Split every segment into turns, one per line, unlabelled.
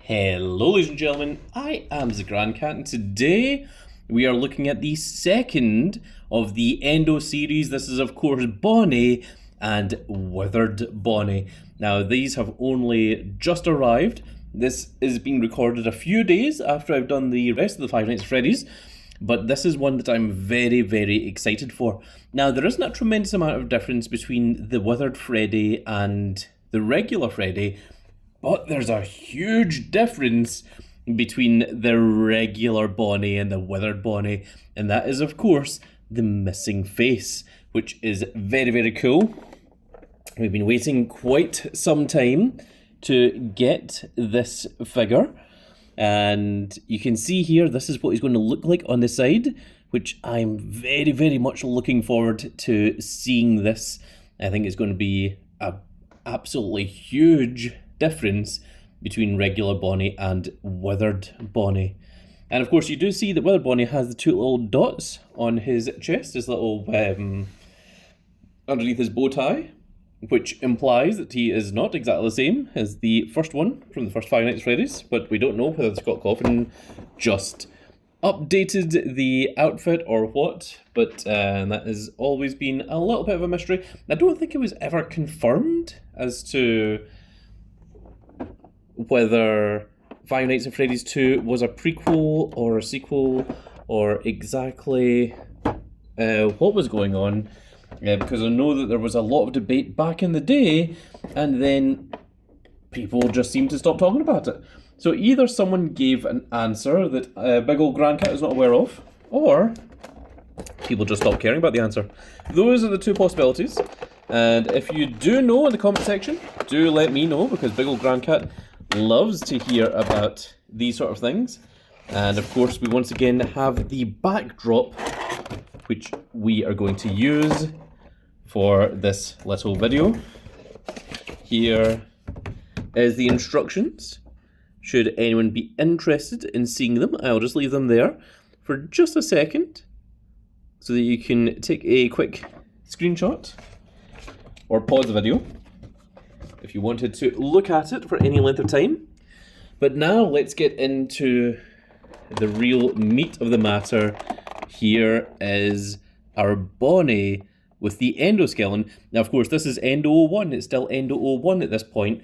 Hello ladies and gentlemen, I am the Grand Cat and today we are looking at the second of the Endo-Series. This is of course Bonnie and Withered Bonnie. Now these have only just arrived. This is being recorded a few days after I've done the rest of the Five Nights at Freddy's, but this is one that I'm very excited for. Now there isn't a tremendous amount of difference between the Withered Freddy and the regular Freddy, but there's a huge difference between the regular Bonnie and the Withered Bonnie, and that is of course the missing face, which is very cool. We've been waiting quite some time to get this figure, and you can see here this is what he's going to look like on the side, which I'm very much looking forward to seeing this. I think it's going to be a absolutely huge difference between regular Bonnie and Withered Bonnie. And of course you do see that Withered Bonnie has the two little dots on his chest, his little underneath his bow tie, which implies that he is not exactly the same as the first one from the first Five Nights at Freddy's, but we don't know whether Scott Coffin just updated the outfit or what, but that has always been a little bit of a mystery. I don't think it was ever confirmed as to whether Five Nights at Freddy's 2 was a prequel or a sequel or exactly what was going on, because I know that there was a lot of debate back in the day and then people just seemed to stop talking about it. So either someone gave an answer that big old Grand Cat is not aware of, or people just stopped caring about the answer. Those are the two possibilities, and if you do know in the comment section, do let me know, because big old Grand Cat loves to hear about these sort of things. And of course we once again have the backdrop, which we are going to use for this little video. Here is the instructions. Should anyone be interested in seeing them, I'll just leave them there for just a second so that you can take a quick screenshot or pause the video if you wanted to look at it for any length of time. But now let's get into the real meat of the matter. Here is our Bonnie with the endoskeleton. Now of course this is Endo-01, it's still Endo-01 at this point.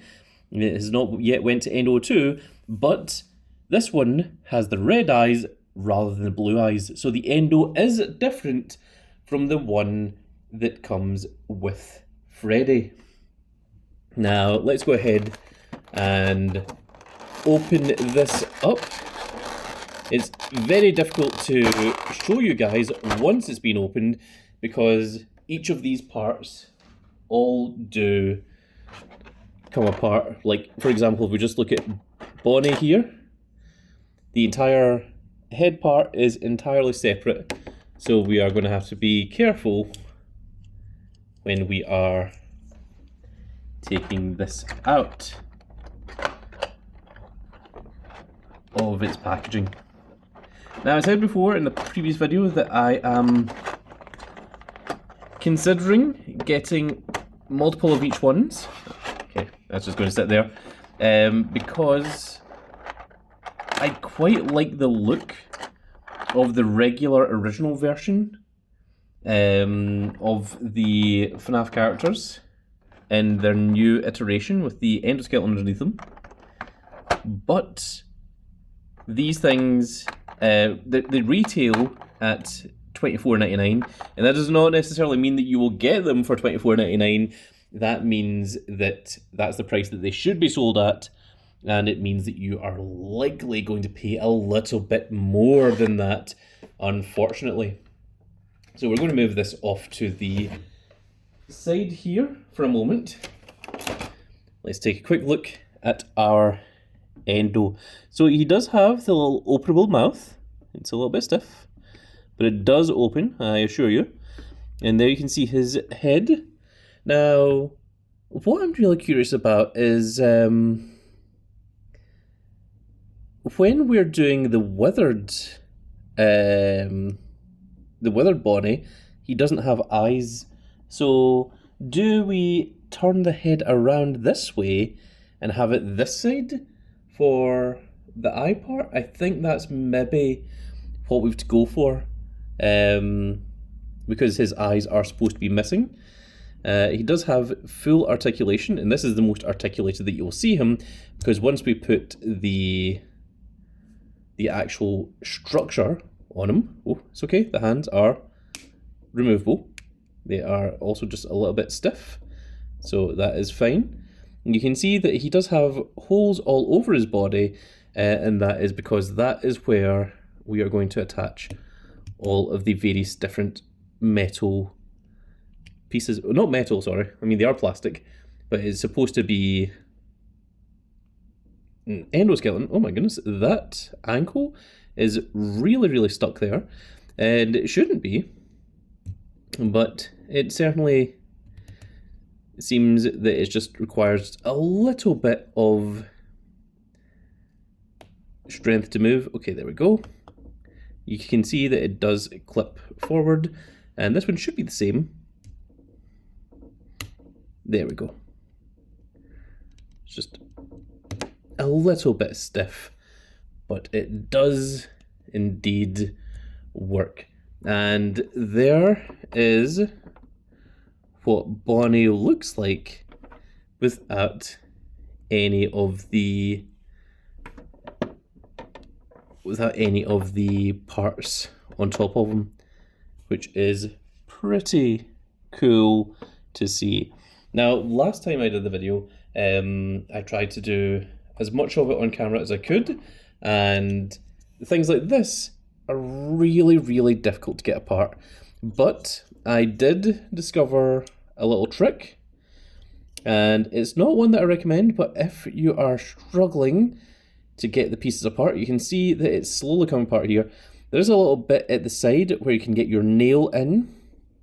It has not yet went to Endo-02, but this one has the red eyes rather than the blue eyes. So the Endo is different from the one that comes with Freddy. Now let's go ahead and open this up. It's very difficult to show you guys once it's been opened because each of these parts all do come apart. Like for example, if we just look at Bonnie here, the entire head part is entirely separate, so we are going to have to be careful when we are taking this out of its packaging. Now I said before in the previous video that I am considering getting multiple of each ones. Okay, that's just going to sit there, because I quite like the look of the regular original version of the FNAF characters in their new iteration with the endoskeleton underneath them. But these things, they retail at $24.99, and that does not necessarily mean that you will get them for $24.99. That means that that's the price that they should be sold at, and it means that you are likely going to pay a little bit more than that, unfortunately. So we're going to move this off to the side here for a moment. Let's take a quick look at our Endo. So he does have the little openable mouth. It's a little bit stiff, but it does open, I assure you. And there you can see his head. Now, what I'm really curious about is when we're doing the Withered Bonnie, he doesn't have eyes. So do we turn the head around this way and have it this side for the eye part, I think that's maybe what we've to go for, because his eyes are supposed to be missing. He does have full articulation, and this is the most articulated that you'll see him, because once we put the actual structure on him, oh, it's okay, the hands are removable. They are also just a little bit stiff, so that is fine. And you can see that he does have holes all over his body, and that is because that is where we are going to attach all of the various different metal pieces. Not metal, sorry, I mean they are plastic, but it's supposed to be an endoskeleton. Oh my goodness, that ankle is really, really stuck there, and it shouldn't be, but it certainly seems that it just requires a little bit of strength to move. Okay, there we go. You can see that it does clip forward, and this one should be the same. There we go. It's just a little bit stiff, but it does indeed work. And there is what Bonnie looks like without any of the parts on top of him, which is pretty cool to see. Now, last time I did the video, I tried to do as much of it on camera as I could, and things like this are really, really difficult to get apart. But I did discover a little trick, and it's not one that I recommend, but if you are struggling to get the pieces apart, you can see that it's slowly coming apart here. There's a little bit at the side where you can get your nail in,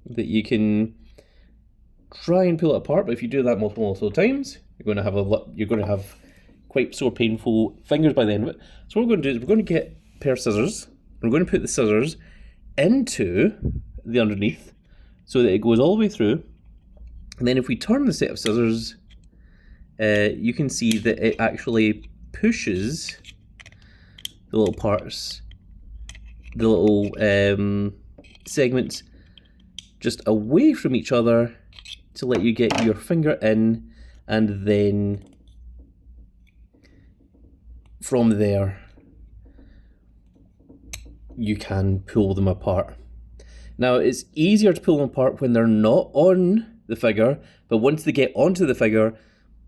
that you can try and pull it apart, but if you do that multiple times, you're going to have quite sore painful fingers by the end of it. So what we're going to do is we're going to get a pair of scissors. We're going to put the scissors into the underneath so that it goes all the way through. And then if we turn the set of scissors, you can see that it actually pushes the little parts, the little segments just away from each other to let you get your finger in, and then from there you can pull them apart. Now, it's easier to pull them apart when they're not on the figure, but once they get onto the figure,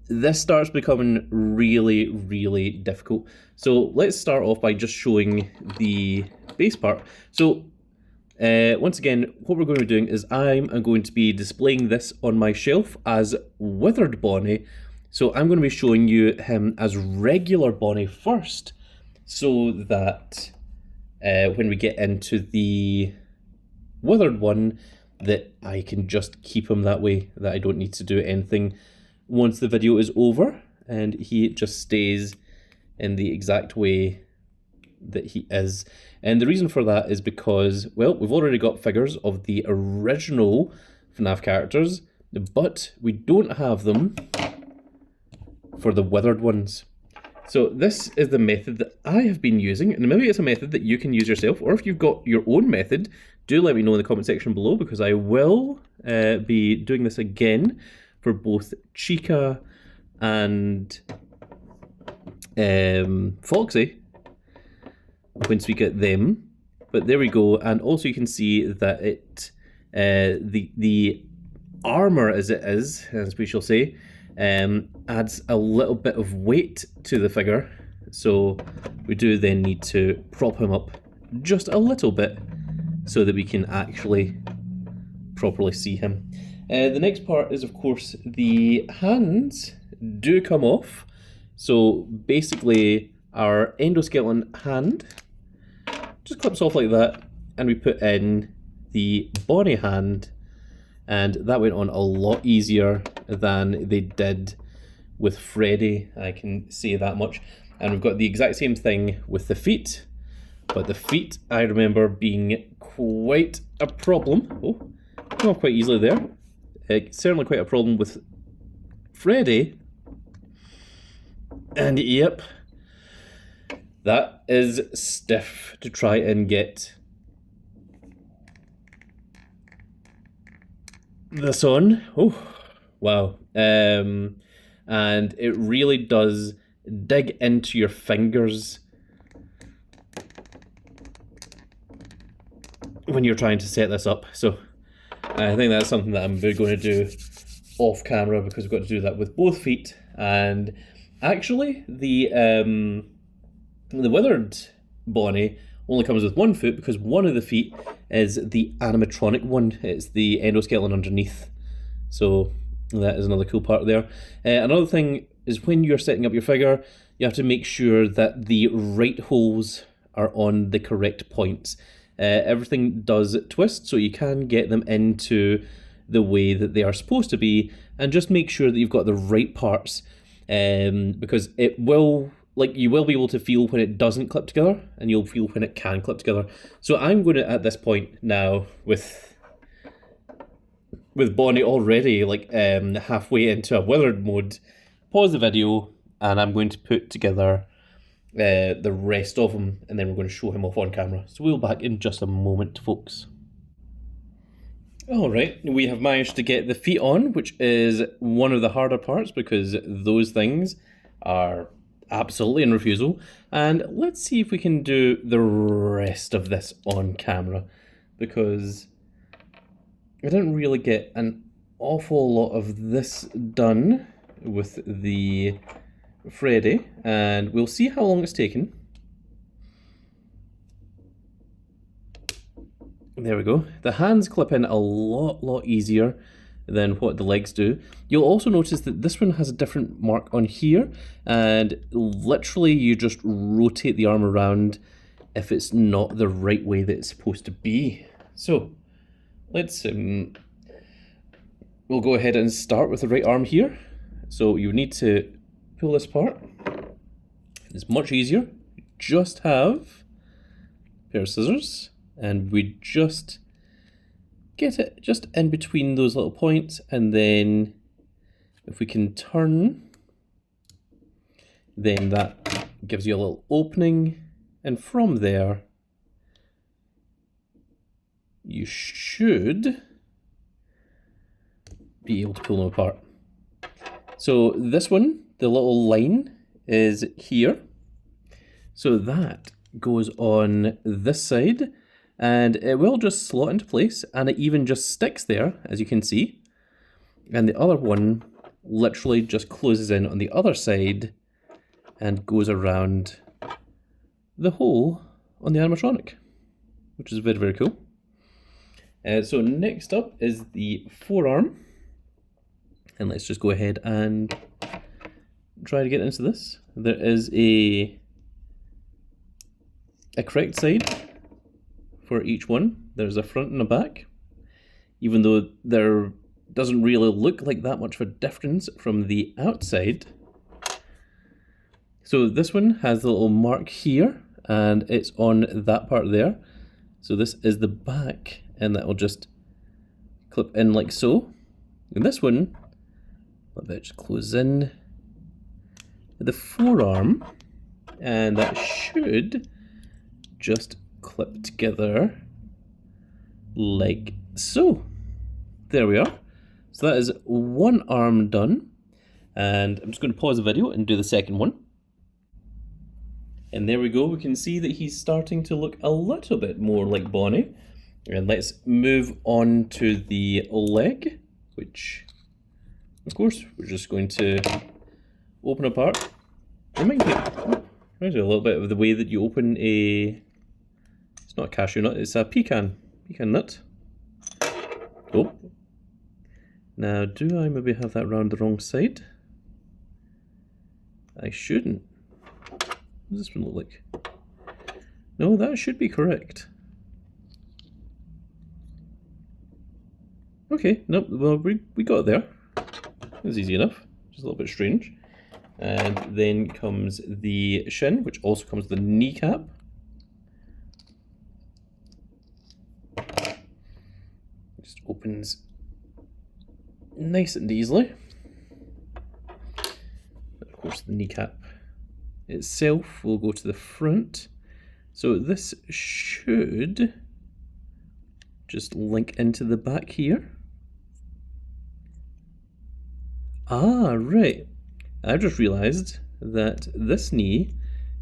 this starts becoming really, really difficult. So let's start off by just showing the base part. So once again, what we're going to be doing is I'm going to be displaying this on my shelf as Withered Bonnie. So I'm going to be showing you him as regular Bonnie first, so that when we get into the Withered one, that I can just keep him that way, that I don't need to do anything once the video is over, and he just stays in the exact way that he is. And the reason for that is because, well, we've already got figures of the original FNAF characters, but we don't have them for the Withered ones. So this is the method that I have been using, and maybe it's a method that you can use yourself, or if you've got your own method, do let me know in the comment section below, because I will be doing this again for both Chica and Foxy once we get them. But there we go, and also you can see that it the armor as it is, as we shall say, adds a little bit of weight to the figure, so we do then need to prop him up just a little bit so that we can actually properly see him. The next part is, of course, the hands do come off. So basically our endoskeleton hand just clips off like that, and we put in the Bonnie hand, and that went on a lot easier than they did with Freddy, I can say that much. And we've got the exact same thing with the feet, but the feet I remember being quite a problem. Oh, came off quite easily there. Certainly quite a problem with Freddy. And yep, That is stiff to try and get this on. Oh, wow. And it really does dig into your fingers when you're trying to set this up. So I think that's something that I'm going to do off camera, because we've got to do that with both feet. And actually, the Withered Bonnie only comes with one foot, because one of the feet is the animatronic one. It's the endoskeleton underneath. So that is another cool part there. Another thing is, when you're setting up your figure, you have to make sure that the right holes are on the correct points. Everything does twist, so you can get them into the way that they are supposed to be, and just make sure that you've got the right parts, because it will, like, you will be able to feel when it doesn't clip together, and you'll feel when it can clip together. So I'm going to, at this point now, with Bonnie already like halfway into a Withered mode, pause the video, and I'm going to put together the rest of him, and then we're going to show him off on camera. So we'll be back in just a moment, folks. Alright, we have managed to get the feet on, which is one of the harder parts, because those things are absolutely in refusal. And let's see if we can do the rest of this on camera, because I didn't really get an awful lot of this done with the Freddy, and we'll see how long it's taken. There we go. The hands clip in a lot easier than what the legs do. You'll also notice that this one has a different mark on here, and literally you just rotate the arm around if it's not the right way that it's supposed to be. So let's we'll go ahead and start with the right arm here. So you need to pull this apart. It's much easier. You just have a pair of scissors, and we just get it just in between those little points, and then if we can turn, then that gives you a little opening, and from there you should be able to pull them apart. So this one, the little line is here, so that goes on this side, and it will just slot into place, and it even just sticks there, as you can see. And the other one literally just closes in on the other side and goes around the hole on the animatronic, which is very cool. So next up is the forearm, and let's just go ahead and try to get into this. There is a correct side for each one. There's a front and a back, even though there doesn't really look like that much of a difference from the outside. So this one has the little mark here, and it's on that part there. So this is the back, and that will just clip in like so. And this one, let that just close in the forearm, and that should just clip together like so. There we are. So that is one arm done, and I'm just going to pause the video and do the second one. And there we go. We can see that he's starting to look a little bit more like Bonnie. And let's move on to the leg, which, of course, we're just going to open apart. Reminds me a little bit of the way that you open a... It's not a cashew nut, it's a pecan nut. Oh. Now, do I maybe have that round the wrong side? I shouldn't. What does this one look like? No, that should be correct. Okay, nope, well, we got there. It was easy enough, just a little bit strange. And then comes the shin, which also comes with the kneecap. Just opens nice and easily. Of course, the kneecap itself will go to the front. So this should just link into the back here. Ah, right. I just realised that this knee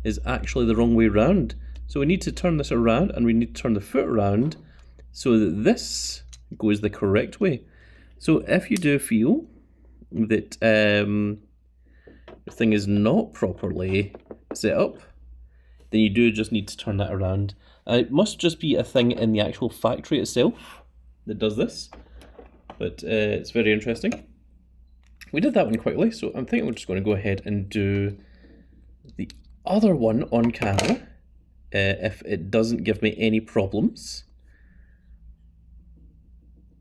is actually the wrong way round. So we need to turn this around, and we need to turn the foot around so that this goes the correct way. So if you do feel that the thing is not properly set up, then you do just need to turn that around. It must just be a thing in the actual factory itself that does this, but it's very interesting. We did that one quickly, so I'm thinking we're just going to go ahead and do the other one on camera, if it doesn't give me any problems.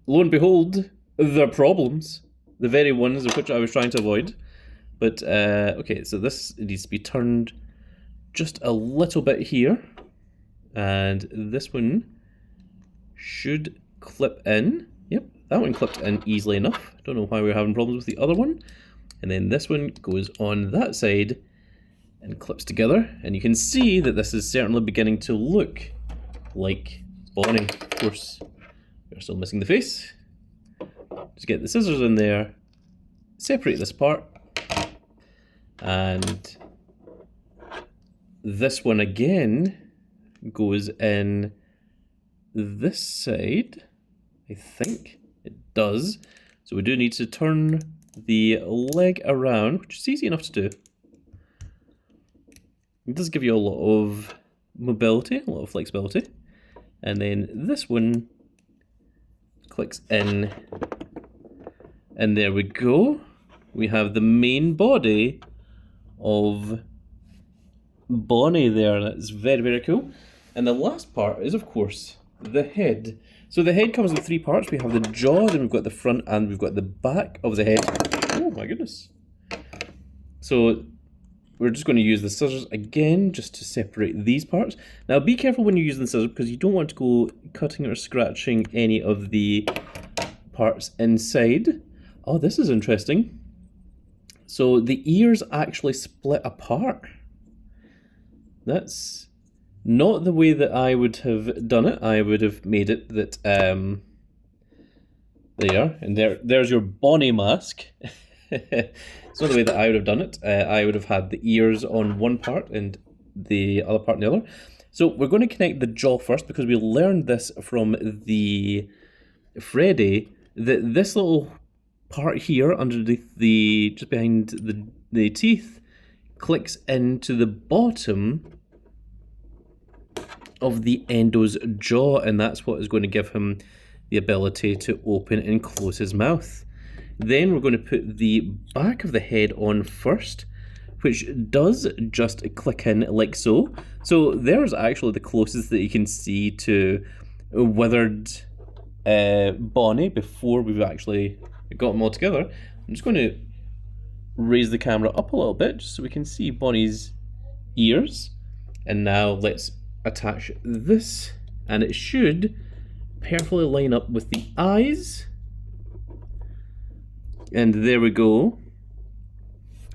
Lo and behold, the problems, the very ones of which I was trying to avoid. But, okay, so this needs to be turned just a little bit here, and this one should clip in. Yep, that one clipped in easily enough. Don't know why we were having problems with the other one. And then this one goes on that side and clips together, and you can see that this is certainly beginning to look like Bonnie. Of course, we're still missing the face. Just get the scissors in there, separate this part, and this one again goes in this side. I think it does. So we do need to turn the leg around, which is easy enough to do. It does give you a lot of mobility, a lot of flexibility. And then this one clicks in. And there we go. We have the main body of Bonnie there. That's very, very cool. And the last part is, of course, the head. So the head comes in three parts. We have the jaw, then we've got the front, and we've got the back of the head. Oh my goodness. So we're just going to use the scissors again just to separate these parts. Now be careful when you're using the scissors, because you don't want to go cutting or scratching any of the parts inside. Oh, this is interesting. So the ears actually split apart. That's not the way that I would have done it. I would have made it that, there you are, and there's your Bonnie mask. It's not the way that I would have done it. I would have had the ears on one part and the other part on the other. So we're going to connect the jaw first, because we learned this from the Freddy, that this little part here underneath the, just behind the teeth, clicks into the bottom of the Endo's jaw, and that's what is going to give him the ability to open and close his mouth. Then we're going to put the back of the head on first, which does just click in like so. So there's actually the closest that you can see to Withered Bonnie before we've actually got them all together. I'm just going to raise the camera up a little bit just so we can see Bonnie's ears. And now let's attach this, and it should perfectly line up with the eyes. And there we go.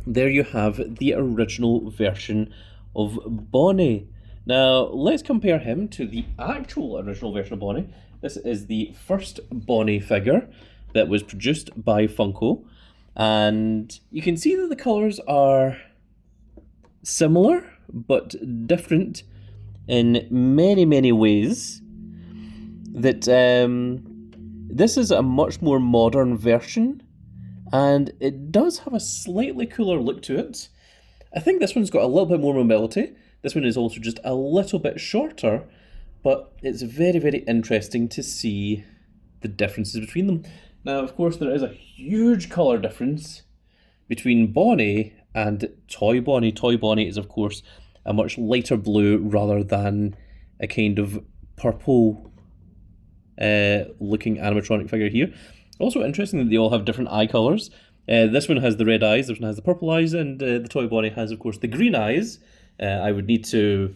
There you have the original version of Bonnie. Now let's compare him to the actual original version of Bonnie. This is the first Bonnie figure that was produced by Funko, and you can see that the colours are similar but different in many, many ways. That this is a much more modern version, and it does have a slightly cooler look to it. I think this one's got a little bit more mobility. This one is also just a little bit shorter, but it's very, very interesting to see the differences between them. Now, of course, there is a huge colour difference between Bonnie and Toy Bonnie. Toy Bonnie is, of course, a much lighter blue rather than a kind of purple looking animatronic figure here. Also interesting that they all have different eye colours. This one has the red eyes, this one has the purple eyes, and the Toy Bonnie has, of course, the green eyes. I would need to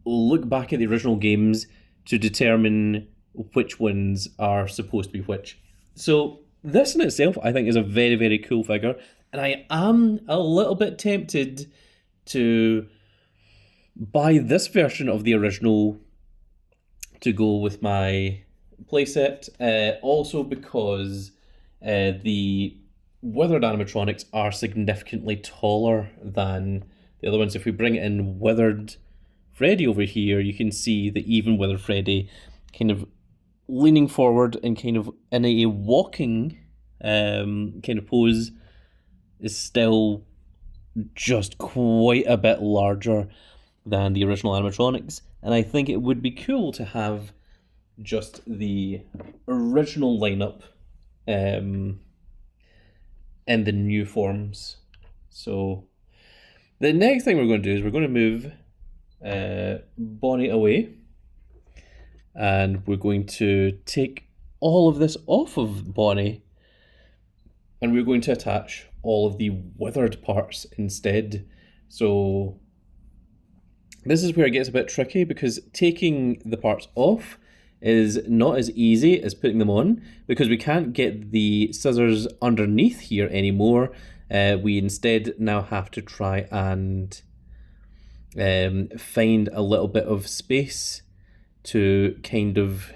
look back at the original games to determine which ones are supposed to be which. So this in itself, I think, is a very, very cool figure, and I am a little bit tempted to buy this version of the original to go with my playset. Also because the Withered animatronics are significantly taller than the other ones. If we bring in Withered Freddy over here, you can see that even Withered Freddy kind of leaning forward and kind of in a walking kind of pose is still just quite a bit larger than the original animatronics. And I think it would be cool to have just the original lineup in the new forms. So the next thing we're going to do is we're going to move Bonnie away, and we're going to take all of this off of Bonnie, and we're going to attach all of the withered parts instead. So this is where it gets a bit tricky, because taking the parts off is not as easy as putting them on, because we can't get the scissors underneath here anymore. We instead now have to try and find a little bit of space to kind of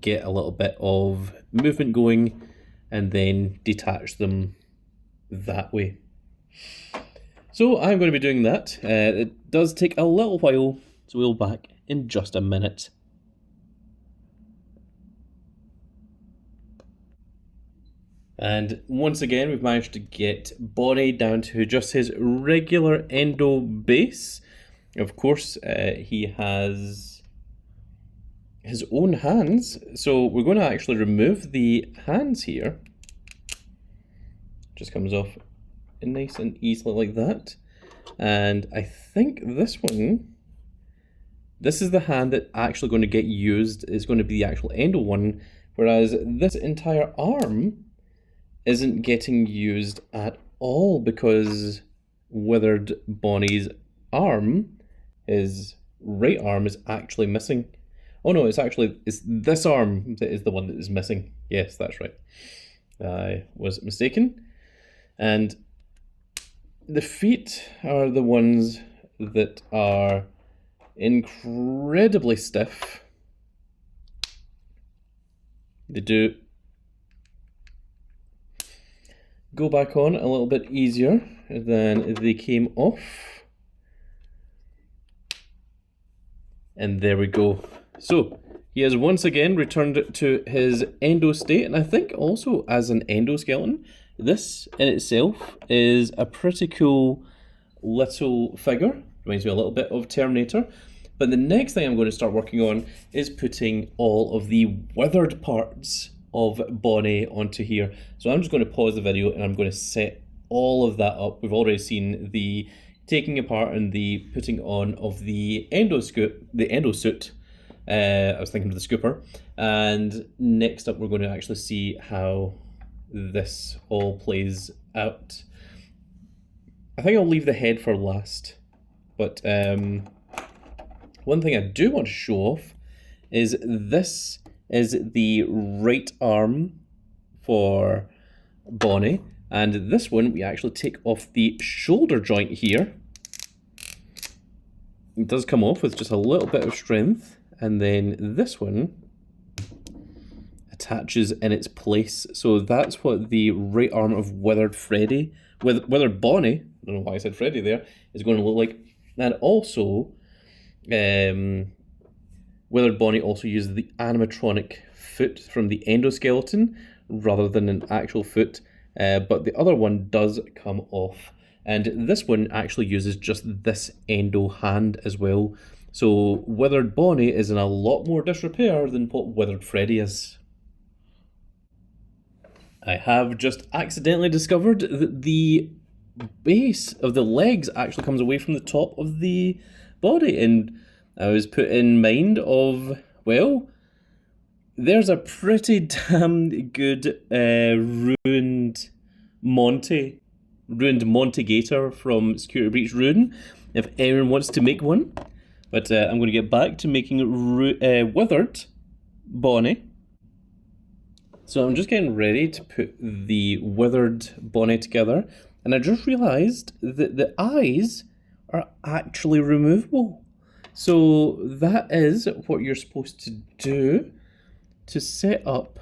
get a little bit of movement going and then detach them that way. So I'm going to be doing that. It does take a little while, so we'll be back in just a minute. And once again, we've managed to get Bonnie down to just his regular Endo base. Of course, he has his own hands, so we're going to actually remove the hands here. Just comes off nice and easily like that. And I think this one, this is the hand that actually going to get used, is going to be the actual Endo one, whereas this entire arm isn't getting used at all, because Withered Bonnie's arm, his right arm, is actually missing. Oh no, it's this arm that is the one that is missing. Yes, that's right. I was mistaken. And the feet are the ones that are incredibly stiff. They do go back on a little bit easier than they came off. And there we go. So he has once again returned to his Endo state, and I think also as an endoskeleton. This in itself is a pretty cool little figure. Reminds me a little bit of Terminator. But the next thing I'm going to start working on is putting all of the withered parts of Bonnie onto here. So I'm just going to pause the video and I'm going to set all of that up. We've already seen the taking apart and the putting on of the endo suit. I was thinking of the scooper. And next up we're going to actually see how this all plays out. I think I'll leave the head for last. But one thing I do want to show off is this is the right arm for Bonnie, and this one we actually take off the shoulder joint here. It does come off with just a little bit of strength, and then this one attaches in its place. So that's what the right arm of Withered Bonnie, I don't know why I said Freddy there, is going to look like. And also Withered Bonnie also uses the animatronic foot from the endoskeleton rather than an actual foot, but the other one does come off. And this one actually uses just this endo hand as well. So Withered Bonnie is in a lot more disrepair than what Withered Freddy is. I have just accidentally discovered that the base of the legs actually comes away from the top of the body, and I was put in mind of, well, there's a pretty damn good ruined Monty Gator from Security Breach Ruin, if anyone wants to make one. But I'm going to get back to making Withered Bonnie. So I'm just getting ready to put the Withered Bonnie together, And I just realised that the eyes are actually removable. So that is what you're supposed to do to set up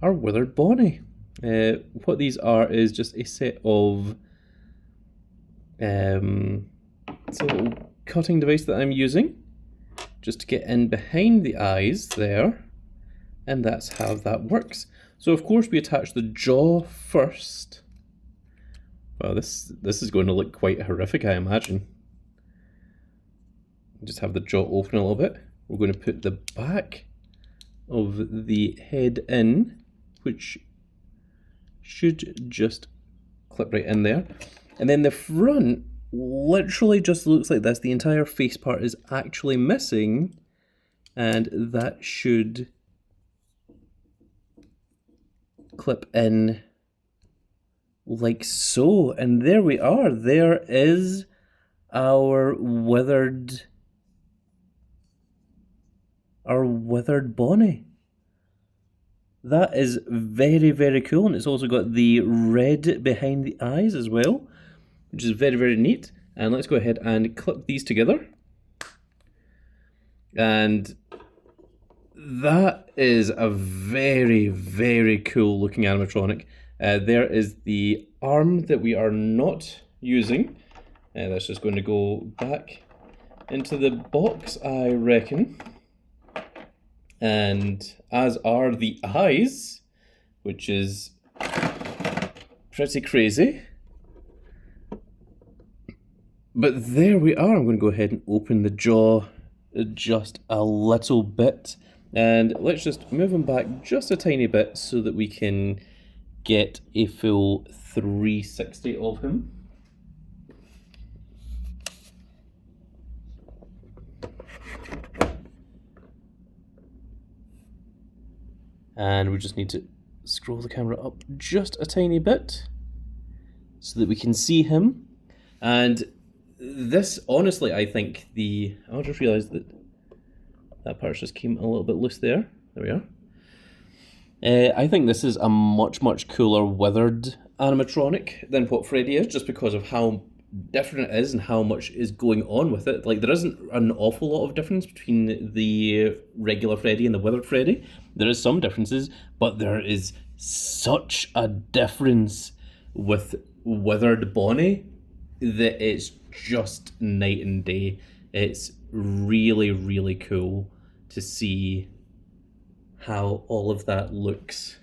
our Withered Bonnie. What these are is just a set of it's a little cutting device that I'm using just to get in behind the eyes there, and that's how that works. So of course we attach the jaw first. Wow, this is going to look quite horrific, I imagine. Just have the jaw open a little bit. We're going to put the back of the head in, which should just clip right in there. And then the front literally just looks like this. The entire face part is actually missing, and that should clip in like so. And there we are. There is our withered Bonnie. That is very, very cool, and it's also got the red behind the eyes as well, which is very, very neat. And let's go ahead and clip these together. And that is a very, very cool looking animatronic. There is the arm that we are not using. That's just going to go back into the box, I reckon. And as are the eyes, which is pretty crazy. But there we are. I'm going to go ahead and open the jaw just a little bit. And let's just move him back just a tiny bit so that we can get a full 360 of him. And we just need to scroll the camera up just a tiny bit so that we can see him. And this, honestly, I think I just realised that part just came a little bit loose there. There we are. I think this is a much, much cooler Withered animatronic than what Freddy is, just because of how different it is and how much is going on with it. Like, there isn't an awful lot of difference between the regular Freddy and the Withered Freddy. There is some differences, but there is such a difference with Withered Bonnie that it's just night and day. It's really, really cool to see how all of that looks.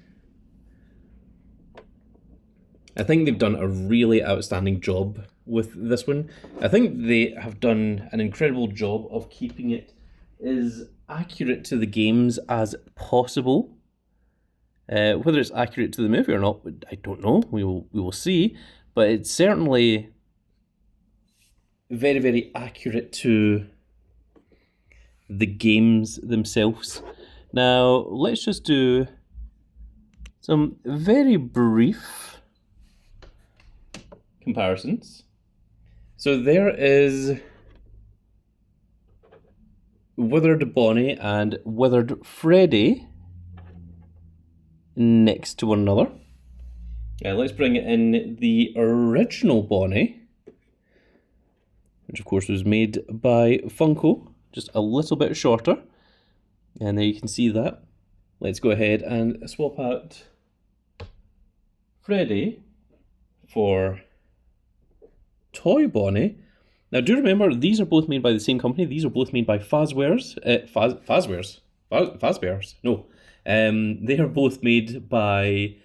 I think they've done a really outstanding job with this one. I think they have done an incredible job of keeping it as accurate to the games as possible. Whether it's accurate to the movie or not, I don't know. We will see. But it's certainly very, very accurate to the games themselves. Now, let's just do some very brief comparisons. So there is Withered Bonnie and Withered Freddy next to one another. Let's bring in the original Bonnie, which of course was made by Funko, just a little bit shorter. And there you can see that. Let's go ahead and swap out Freddy for Toy Bonnie. Now, do remember, these are both made by the same company. These are both made by Jazwares. Fazbears? No. They are both made by...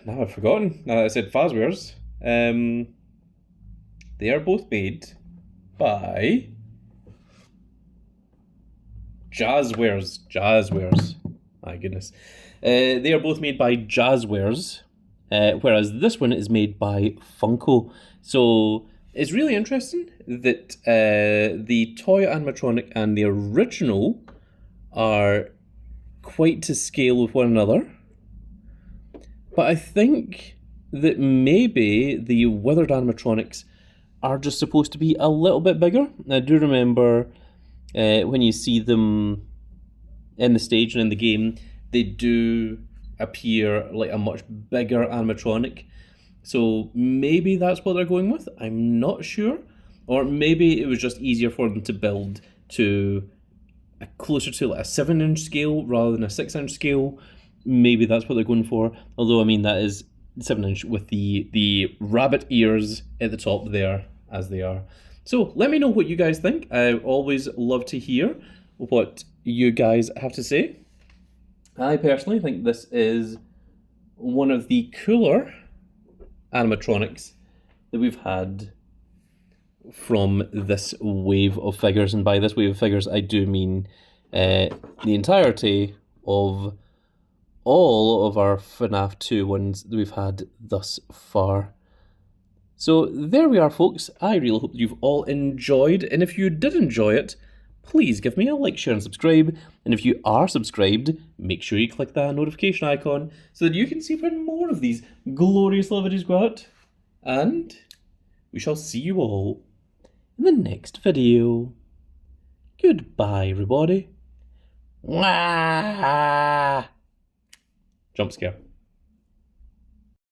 Now I've forgotten. Now that I said Jazwares. They are both made by... Jazwares. My goodness. They are both made by Jazwares. Whereas this one is made by Funko. So it's really interesting that the toy animatronic and the original are quite to scale with one another. But I think that maybe the Withered animatronics are just supposed to be a little bit bigger. I do remember when you see them in the stage and in the game, they do appear like a much bigger animatronic. So maybe that's what they're going with. I'm not sure. Or maybe it was just easier for them to build to closer to like a 7-inch scale rather than a 6-inch scale. Maybe that's what they're going for. Although, I mean, that is 7-inch with the rabbit ears at the top there, as they are. So let me know what you guys think. I always love to hear what you guys have to say. I personally think this is one of the cooler animatronics that we've had from this wave of figures. And by this wave of figures, I do mean the entirety of all of our FNAF 2 ones that we've had thus far. So there we are, folks. I really hope you've all enjoyed, and if you did enjoy it, please give me a like, share, and subscribe. And if you are subscribed, make sure you click that notification icon so that you can see when more of these glorious little videos go out. And we shall see you all in the next video. Goodbye, everybody. Jump scare.